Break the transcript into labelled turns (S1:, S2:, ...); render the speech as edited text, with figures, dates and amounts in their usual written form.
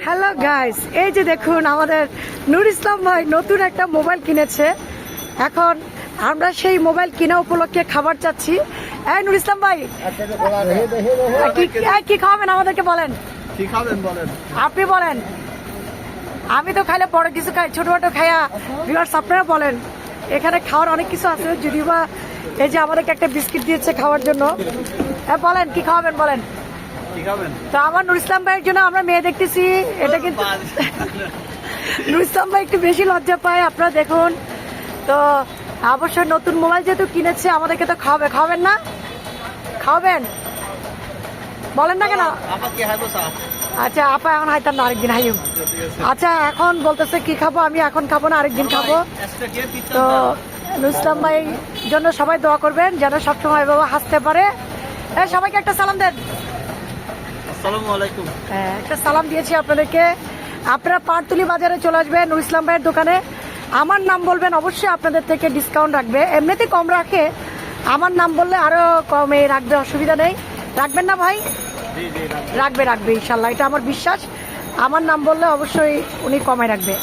S1: Hello guys, এই যে দেখুন আমাদের নুর ইসলাম ভাই নতুন একটা মোবাইল কিনেছে। এখন আমরা সেই মোবাইল কিনা উপলক্ষে খাবার চাচ্ছি। এই নুর ইসলাম ভাই, কি খাওয়াবেন আমাদেরকে বলেন।
S2: কি খাবেন বলেন?
S1: আপনি বলেন। আমি তো খাইলে বড় কিছু খাই, ছোটখাটো খাইয়া ভিউয়ার্স আপনারা বলেন। এখানে খাওয়ার অনেক কিছু আছে, যদিও বা এই যে আমাদেরকে একটা বিস্কিট দিয়েছে খাওয়ার জন্য। হ্যাঁ বলেন, কি খাওয়াবেন বলেন।
S2: কি খাবেন?
S1: তো আমার নুর ইসলাম ভাইয়ের জন্য আমরা মেয়ে দেখতেছি, এটা কিন্তু নুর ইসলাম ভাই একটু বেশি লজ্জা পায়, আপনারা দেখুন। তো অবশ্যই নতুন মোবাইল যেহেতু কিনেছে আমাদেরকে তো খাওয়াবেন না? খাওয়াবেন বলেন না কেন? আচ্ছা আপা এখন হাইতাম না, আরেকদিন হাইম। আচ্ছা এখন বলতেছে কি খাবো, আমি এখন খাবো না, আরেকদিন খাবো। তো নুর ইসলাম ভাই জন্য সবাই দোয়া করবেন যেন সবসময় বাবা হাসতে পারে। সবাইকে একটা সালাম দেন। হ্যাঁ, একটা সালাম দিয়েছি আপনাদেরকে। আপনারা পাটতুলি বাজারে চলে আসবেন নুর ইসলাম ভাইয়ের দোকানে, আমার নাম বলবেন, অবশ্যই আপনাদের থেকে ডিসকাউন্ট রাখবে। এমনিতে কম রাখে, আমার নাম বললে আরো কমে রাখবে, অসুবিধা নেই। রাখবেন না ভাই? রাখবে ইনশাল্লাহ, এটা আমার বিশ্বাস। আমার নাম বললে অবশ্যই উনি কমে রাখবে।